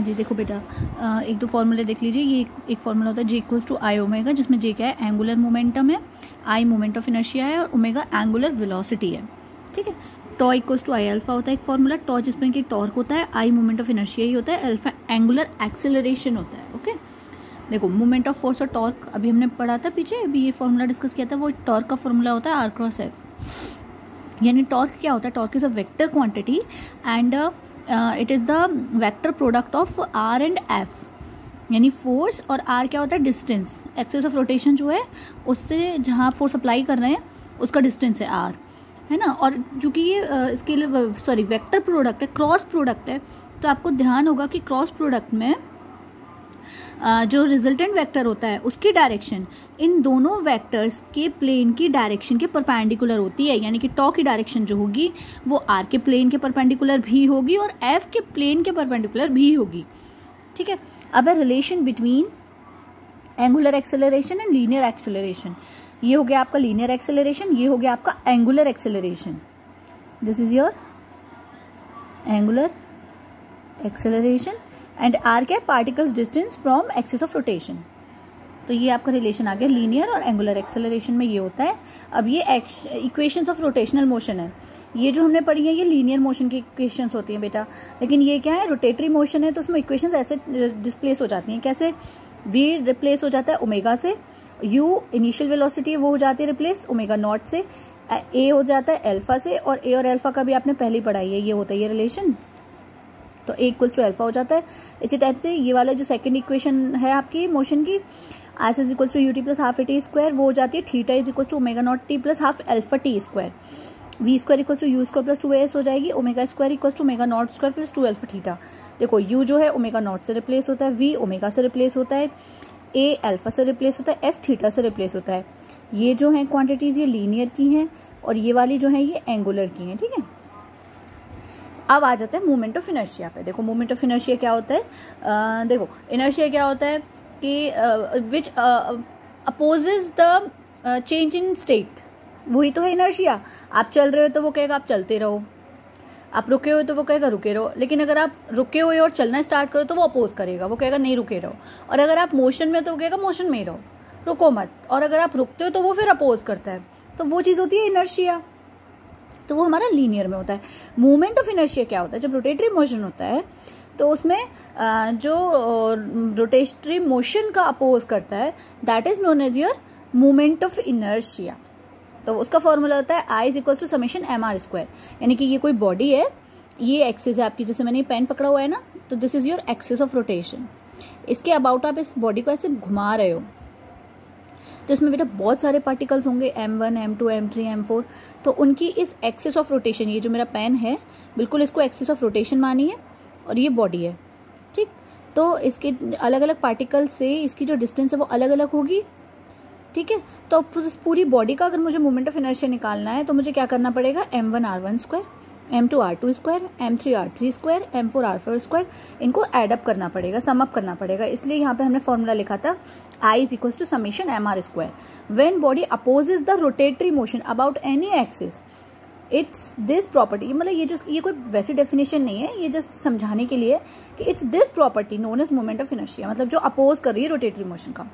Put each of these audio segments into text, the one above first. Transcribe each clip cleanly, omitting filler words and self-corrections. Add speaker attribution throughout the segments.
Speaker 1: हाँ जी, देखो बेटा, एक दो फॉर्मूले देख लीजिए। ये एक फार्मूला होता है J equals to I omega, जिसमें J क्या है, एंगुलर मोमेंटम है, I मोमेंट ऑफ इनर्शिया है और ओमेगा एंगुलर वेलोसिटी है। ठीक है, tau equals to I alpha होता है एक फार्मूला, टॉ जिसमें कि टॉर्क होता है, I मोमेंट ऑफ इनर्शिया ही होता है, अल्फा एंगुलर एक्सेलरेशन होता है। ओके, देखो मोमेंट ऑफ फोर्स और टॉर्क अभी हमने पढ़ा था पीछे, अभी ये फार्मूला डिस्कस किया था, वो टॉर्क का फार्मूला होता है आर क्रॉस एफ। यानी टॉर्क क्या होता है, torque is a vector quantity and it is the vector product of r and F. यानी फोर्स और आर क्या होता है, डिस्टेंस, एक्सिस ऑफ रोटेशन जो है उससे जहाँ आप फोर्स अप्लाई कर रहे हैं उसका डिस्टेंस है आर, है ना। और चूँकि ये स्केलर वेक्टर प्रोडक्ट है, क्रॉस प्रोडक्ट है, तो आपको ध्यान होगा कि क्रॉस प्रोडक्ट में जो रिजल्टेंट वेक्टर होता है उसकी डायरेक्शन इन दोनों वेक्टर्स के प्लेन की डायरेक्शन के परपेंडिकुलर होती है। यानी कि टॉ की डायरेक्शन जो होगी वो आर के प्लेन के परपेंडिकुलर भी होगी और एफ के प्लेन के परपेंडिकुलर भी होगी। ठीक है, अब है relation between angular acceleration and linear acceleration. ये हो गया आपका लीनियर एक्सेलरेशन, ये हो गया आपका angular acceleration. This is your angular acceleration and R क्या, particles distance from axis of rotation. तो ये आपका रिलेशन आ गया लीनियर और एंगुलर एक्सेलरेशन में ये होता है। अब ये इक्वेशंस ऑफ रोटेशनल मोशन है, ये जो हमने पढ़ी है ये लीनियर मोशन की इक्वेशंस होती हैं बेटा, लेकिन ये क्या है, रोटेटरी मोशन है, तो उसमें इक्वेशंस ऐसे डिस्प्लेस हो जाती हैं। कैसे, वी रिप्लेस हो जाता है ओमेगा से, यू इनिशियल वेलोसिटी है वो हो जाती है रिप्लेस ओमेगा नॉट से, ए हो जाता है अल्फा से, और ए और अल्फा का भी आपने पहले ही पढ़ाई है, ये होता है ये रिलेशन, तो ए इक्वल्स टू अल्फा हो जाता है। इसी टाइप से ये वाला जो सेकंड इक्वेशन है आपकी मोशन की, s is equals to u t plus half a t square, वो हो जाती है theta is equals to omega nought t plus half alpha t square, v square equals to u square plus two s हो जाएगी, omega square equals to omega nought square plus two alpha theta. देखो u जो है omega naught से replace होता है, we omega से replace होता है, ए अल्फा से रिप्लेस होता है, एस थीटा से रिप्लेस होता है। ये जो है क्वांटिटीज ये लीनियर की हैं और ये वाली जो है ये एंगुलर की हैं। ठीक है, अब आ जाता है मोमेंट ऑफ इनर्शिया पे। देखो मोमेंट ऑफ इनर्शिया क्या होता है, देखो इनर्शिया क्या होता है कि which opposes the change in state, वही तो है इनर्शिया। आप चल रहे हो तो वो कहेगा आप चलते रहो, आप रुके हुए तो वो कहेगा रुके रहो, लेकिन अगर आप रुके हुए और चलना स्टार्ट करो तो वो अपोज करेगा, वो कहेगा नहीं रुके रहो। और अगर आप मोशन में तो वो कहेगा मोशन में रहो, रुको मत। और अगर आप रुकते हो तो वो फिर अपोज करता है, तो वो चीज़ होती है इनर्शिया, तो वो हमारा लीनियर में होता है। मूवमेंट ऑफ इनर्शिया क्या होता है, जब रोटेटरी मोशन होता है तो उसमें जो रोटेटरी मोशन का अपोज करता है that is known as your movement of inertia. तो उसका फॉर्मूला होता है I is equal to summation M R square. यानी कि ये कोई बॉडी है, ये एक्सिस है आपकी, जैसे मैंने ये पेन पकड़ा हुआ है ना, तो this is your axis of rotation. इसके अबाउट आप इस बॉडी को ऐसे घुमा रहे हो, तो इसमें बेटा बहुत सारे पार्टिकल्स होंगे, m1 m2 m3 m4, तो उनकी इस एक्सिस ऑफ रोटेशन, ये जो मेरा पेन है बिल्कुल इसको एक्सिस ऑफ रोटेशन मानिए और ये बॉडी है। ठीक, तो इसके अलग अलग पार्टिकल से इसकी जो डिस्टेंस है वो अलग अलग होगी। ठीक है, तो इस पूरी बॉडी का अगर मुझे मोमेंट ऑफ इनर्शिया निकालना है तो मुझे क्या करना पड़ेगा, m1 r1 square, m2 r2 square, m3 r3 square, m4 r4 square, इनको एडअप करना पड़ेगा, सम अप करना पड़ेगा। इसलिए यहाँ पे हमने फॉर्मूला लिखा था I is equal to summation M R square when body opposes the rotatory motion about any axis it's this property. मतलब ये कोई वैसी डेफिनेशन नहीं है, ये जस्ट समझाने के लिए कि it's this property known as moment of inertia, मतलब जो अपोज कर रही है रोटेटरी मोशन का।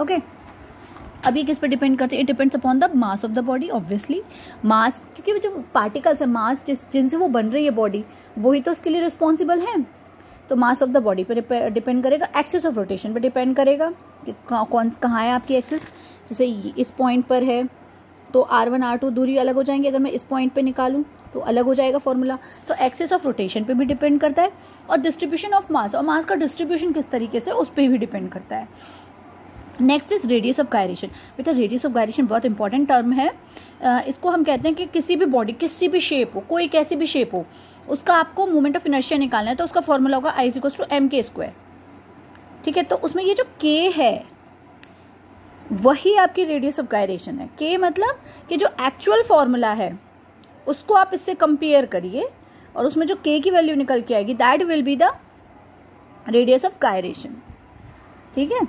Speaker 1: ओके, अब ये किस पर डिपेंड करते हैं, it depends upon the mass of the body, obviously mass, क्योंकि जो पार्टिकल्स है मास जिनसे वो बन रही है बॉडी वही तो उसके लिए रिस्पॉन्सिबल है। तो मास ऑफ द बॉडी पर डिपेंड करेगा, एक्सिस ऑफ रोटेशन पर डिपेंड करेगा कि कहाँ है आपकी एक्सिस। जैसे इस पॉइंट पर है तो r1 r2 दूरी अलग हो जाएंगी, अगर मैं इस पॉइंट पे निकालूं तो अलग हो जाएगा फॉर्मूला। तो एक्सिस ऑफ रोटेशन पे भी डिपेंड करता है और डिस्ट्रीब्यूशन ऑफ मास, और मास का डिस्ट्रीब्यूशन किस तरीके से उस पर भी डिपेंड करता है। Next is radius of gyration. बेटा रेडियस ऑफ गायरेशन बहुत इंपॉर्टेंट टर्म है। इसको हम कहते हैं कि किसी भी बॉडी, किसी भी शेप हो, कोई कैसी भी शेप हो, उसका आपको मोमेंट ऑफ इनर्शिया निकालना है तो उसका फॉर्मूला होगा आई is equal to m k square. ठीक है, तो उसमें ये जो के है वही आपकी रेडियस ऑफ गायरेशन है। के मतलब कि जो एक्चुअल फॉर्मूला है उसको आप इससे कंपेयर करिए और उसमें जो के की वैल्यू निकल के आएगी that will be the radius of gyration. ठीक है,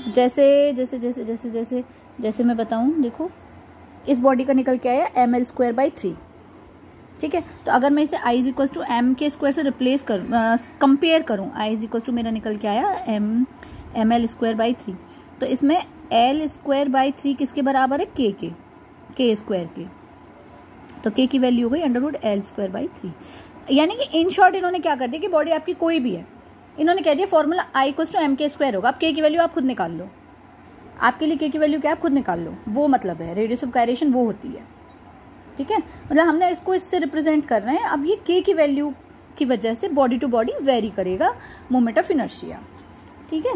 Speaker 1: जैसे जैसे जैसे जैसे जैसे जैसे मैं बताऊं, देखो इस बॉडी का निकल के आया ml² by 3। ठीक है। तो अगर मैं इसे आई is equal to m k square से रिप्लेस करूँ, कंपेयर करूँ, आई इज इक्वल टू मेरा निकल के आया एम एल स्क्वायर बाई 3, तो इसमें एल स्क्वायर बाई 3 किसके बराबर है, के स्क्वायर के, तो के की वैल्यू हो गई under root l square by 3। यानी कि इन शॉर्ट इन्होंने क्या कर दिया कि बॉडी आपकी कोई भी है, इन्होंने कह दिया formula I equal to m k square होगा। अब के की वैल्यू आप खुद निकाल लो, आपके लिए के की वैल्यू क्या है आप खुद निकाल लो, वो मतलब है रेडियस ऑफ गायरेशन वो होती है, ठीक है। मतलब हमने इसको इससे रिप्रेजेंट कर रहे हैं। अब ये के की वैल्यू की वजह से बॉडी टू बॉडी वेरी करेगा मोमेंट ऑफ इनर्शिया, ठीक है।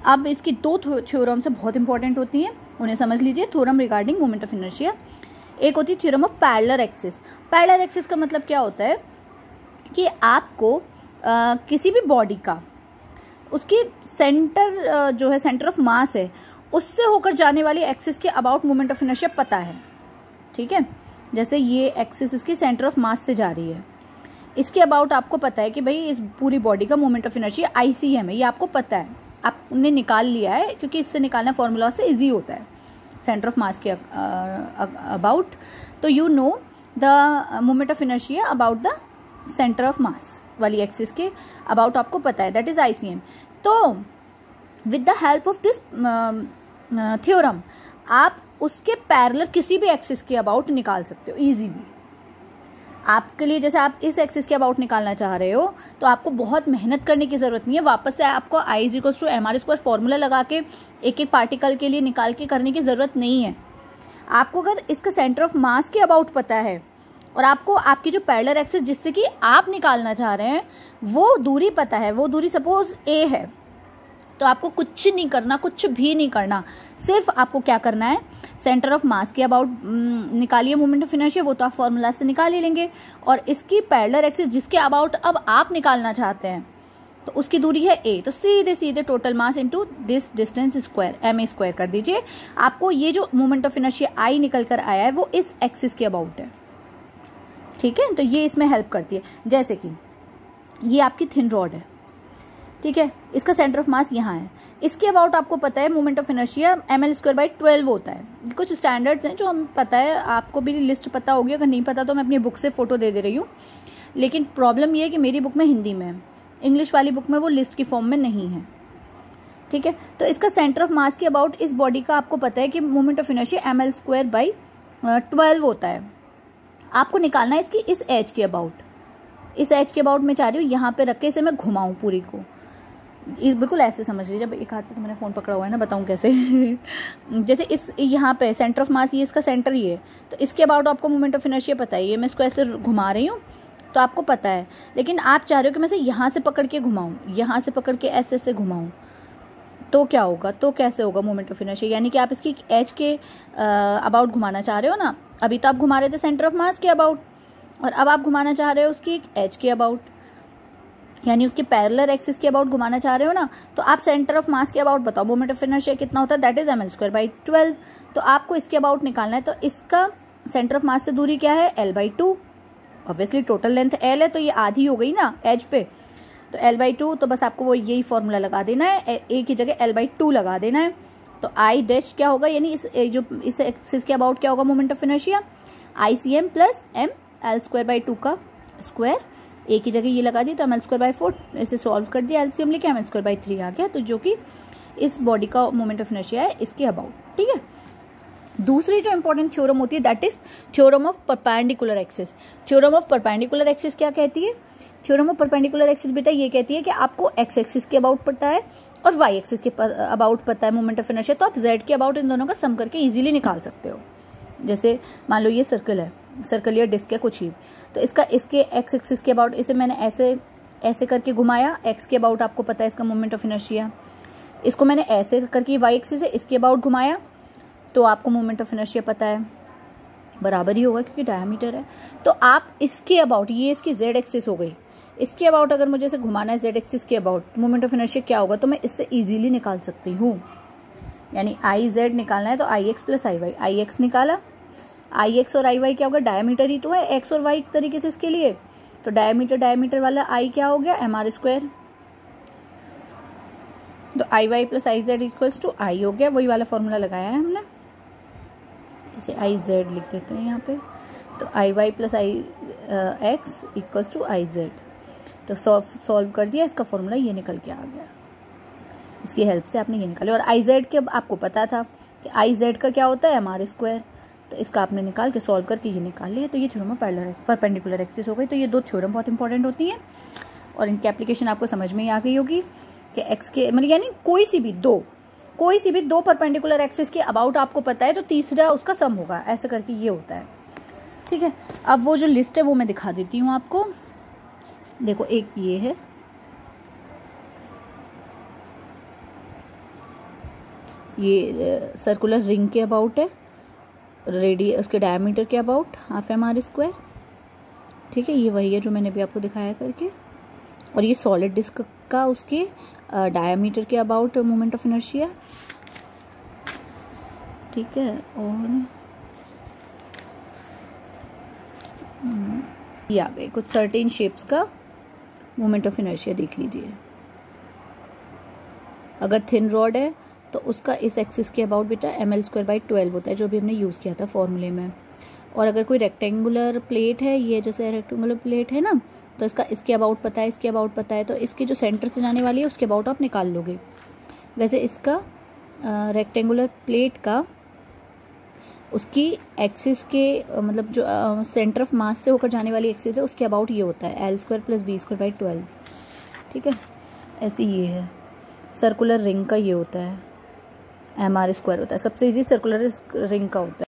Speaker 1: अब इसकी दो थ्योरम से बहुत इंपॉर्टेंट होती हैं, उन्हें समझ लीजिए। Theorem regarding moment of inertia, एक होती है theorem of parallel axis. Parallel axis का मतलब क्या होता है कि आपको किसी भी बॉडी का उसकी सेंटर जो है, सेंटर ऑफ मास है, उससे होकर जाने वाली एक्सिस के अबाउट मोमेंट ऑफ इनर्शिया पता है, ठीक है। जैसे ये एक्सिस इसकी सेंटर ऑफ मास से जा रही है, इसके अबाउट आपको पता है कि भाई इस पूरी बॉडी का मोमेंट ऑफ इनर्शिया ICM है, ये आपको पता है, आपने निकाल लिया है, क्योंकि इससे निकालना फॉर्मूला से इजी होता है सेंटर ऑफ मास के अबाउट। तो you know the moment of inertia about the centre of mass वाली एक्सिस के अबाउट आपको पता है, दैट इज ICM। तो with the help of this theorem आप उसके पैरेलल किसी भी एक्सिस के अबाउट निकाल सकते हो इजीली। आपके लिए जैसे आप इस एक्सिस के अबाउट निकालना चाह रहे हो तो आपको बहुत मेहनत करने की जरूरत नहीं है, वापस से आपको I is equal to M are square formula लगा के एक एक पार्टिकल के लिए निकाल के करने की जरूरत नहीं है। आपको अगर इसका सेंटर ऑफ मास के अबाउट पता है और आपको आपकी जो पैरेलल एक्सिस जिससे कि आप निकालना चाह रहे हैं वो दूरी पता है, वो दूरी सपोज A है, तो आपको कुछ नहीं करना, कुछ भी नहीं करना, सिर्फ आपको क्या करना है, सेंटर ऑफ मास के अबाउट निकालिए मोमेंट ऑफ इनर्शिया, वो तो आप फॉर्मूला से निकाल ही लेंगे, और इसकी पैरेलल एक्सिस जिसके अबाउट अब आप निकालना चाहते हैं तो उसकी दूरी है A, तो सीधे सीधे total mass into this distance square MA square कर दीजिए। आपको ये जो मोमेंट ऑफ इनर्शिया I निकल कर आया है वो इस एक्सिस के अबाउट है, ठीक है। तो ये इसमें हेल्प करती है। जैसे कि ये आपकी थिन रॉड है, ठीक है, इसका सेंटर ऑफ मास यहाँ है, इसके अबाउट आपको पता है moment of inertia ml square by 12 होता है। कुछ स्टैंडर्ड्स हैं जो हम पता है, आपको भी लिस्ट पता होगी, अगर नहीं पता तो मैं अपनी बुक से फोटो दे रही हूँ। लेकिन प्रॉब्लम ये है कि मेरी बुक में हिंदी में है, इंग्लिश वाली बुक में वो लिस्ट की फॉर्म में नहीं है, ठीक है। तो इसका सेंटर ऑफ मास के अबाउट इस बॉडी का आपको पता है कि moment of inertia ml square by 12 होता है। आपको निकालना है इसकी इस एज के अबाउट, इस एज के अबाउट मैं चाह रही हूँ यहाँ पे रख के इसे मैं घुमाऊँ पूरी को, बिल्कुल ऐसे समझ लीजिए। जब एक हाथ से तो मैंने फ़ोन पकड़ा हुआ है ना, बताऊँ कैसे जैसे इस यहाँ पे सेंटर ऑफ मास ये इसका सेंटर ही है, तो इसके अबाउट आपको मोमेंट ऑफ इनर्शिया पता है, ये मैं इसको ऐसे घुमा रही हूँ तो आपको पता है। लेकिन आप चाह रहे हो कि मैं इसे यहाँ से पकड़ के घुमाऊँ, यहाँ से पकड़ के ऐसे ऐसे घुमाऊँ, तो क्या होगा, तो कैसे होगा मोमेंट ऑफ इनर्शिया। यानी कि आप इसकी एज के अबाउट घुमाना चाह रहे हो ना, अभी तो आप घुमा रहे थे सेंटर ऑफ मास के अबाउट, और अब आप घुमाना चाह रहे हो उसकी एज के अबाउट, यानी उसके पैरेलल एक्सिस के अबाउट घुमाना चाह रहे हो ना, तो आप सेंटर ऑफ मास के अबाउट बताओ मोमेंट ऑफ इनर्शिया कितना होता है, that is ml square by 12। तो आपको इसके अबाउट निकालना है, तो इसका सेंटर ऑफ मास से दूरी क्या है, L by 2। Obviously total length L है तो ये आधी हो गई ना एज पे, तो L बाई 2, तो बस आपको वो यही फॉर्मूला लगा देना है, A की जगह L बाई 2 लगा देना है। तो I डैश क्या होगा, यानी इस एक्सिस के अबाउट क्या होगा moment of inertia, ICM plus ML square by 2 का स्क्वायर, A की जगह ये लगा दी तो ml स्क्वायर बाई 4, इसे सॉल्व कर दिया, LCM लेके ml स्क्वायर बाई 3 आ गया, तो जो कि इस बॉडी का मोमेंट ऑफ इनर्शिया है इसके अबाउट, ठीक है। दूसरी जो इंपॉर्टेंट थ्योरम होती है that is theorem of perpendicular axis. Theorem of perpendicular axis क्या कहती है, थ्योरम ऑफ परपेंडिकुलर एक्सिस बेटा ये कहती है कि आपको एक्स एक्सिस के अबाउट पता है और वाई एक्सिस के अबाउट पता है मोमेंट ऑफ इनर्शिया, तो आप जेड के अबाउट इन दोनों का सम करके इजीली निकाल सकते हो। जैसे मान लो ये सर्कल है, सर्कल या डिस्क है कुछ ही, तो इसके एक्स एक्सिस के अबाउट इसे मैंने ऐसे करके घुमाया, एक्स के अबाउट आपको पता है इसका मोमेंट ऑफ इनर्शिया, इसको मैंने ऐसे करके वाई एक्सिस है इसके अबाउट घुमाया तो आपको मोमेंट ऑफ इनर्शिया पता है, बराबर ही होगा क्योंकि डायमीटर है। तो आप इसके अबाउट, ये इसकी जेड एक्सिस हो गई, इसके अबाउट अगर मुझे इसे घुमाना है जेड एक्सिस के अबाउट मोमेंट ऑफ इनर्शिया क्या होगा, तो मैं इससे इजीली निकाल सकती हूँ। यानी आई जेड निकालना है तो आई एक्स प्लस आई वाई, आई एक्स निकाला, आई एक्स और आई वाई क्या होगा, डायमीटर ही तो है एक्स और वाई एक तरीके से इसके लिए, तो डायमीटर वाला आई क्या हो गया एम आर स्क्वायर, तो I Y plus I Z equals to I हो गया, वही वाला फॉर्मूला लगाया है हमने, इसे आई जेड लिख देते हैं यहाँ पे, तो I Y plus I X equals to I Z. तो सॉल्व कर दिया, इसका फॉर्मूला ये निकल के आ गया। इसकी हेल्प से आपने ये निकाला। और आई जेड के आपको पता था कि आई जेड का क्या होता है, एम आर स्क्वायर। तो इसका आपने निकाल के सॉल्व करके ये निकाल लिया। तो ये थ्योरम परपेंडिकुलर एक्सिस हो गई। तो ये दो थ्योरम बहुत इंपॉर्टेंट होती हैं और इनकी एप्लीकेशन आपको समझ में ही आ गई होगी कि एक्स के मतलब यानी कोई सी भी दो परपेंडिकुलर एक्सिस के अबाउट आपको पता है तो तीसरा उसका सम होगा, ऐसा करके ये होता है। ठीक है, अब वो जो लिस्ट है वो मैं दिखा देती हूँ आपको। देखो, एक ये है, ये सर्कुलर रिंग के अबाउट है, रेडियस उसके डायमीटर के about half m are square. ठीक है, ये वही है जो मैंने भी आपको दिखाया करके। और ये सॉलिड डिस्क का उसके डायमीटर के अबाउट मोमेंट ऑफ इनर्शिया। ठीक है, और ये आ गए कुछ सर्टेन शेप्स का मोमेंट ऑफ इनर्शिया। देख लीजिए, अगर थिन रॉड है तो उसका इस एक्सिस के अबाउट बेटा ml²/12 होता है, जो भी हमने यूज़ किया था फॉर्मूले में। और अगर कोई रेक्टेंगुलर प्लेट है, ये जैसे रेक्टेंगुलर प्लेट है ना, तो इसका इसके अबाउट पता है, इसके अबाउट पता है, तो इसके जो सेंटर से जाने वाली है उसके अबाउट आप निकाल लोगे। वैसे इसका रेक्टेंगुलर प्लेट का उसकी एक्सिस के मतलब जो सेंटर ऑफ मास से होकर जाने वाली एक्सिस है उसके अबाउट ये होता है L² + B²/12। ठीक है, ऐसे ये है। सर्कुलर रिंग का ये होता है, MR² होता है। सबसे ईजी सर्कुलर रिंग का होता है।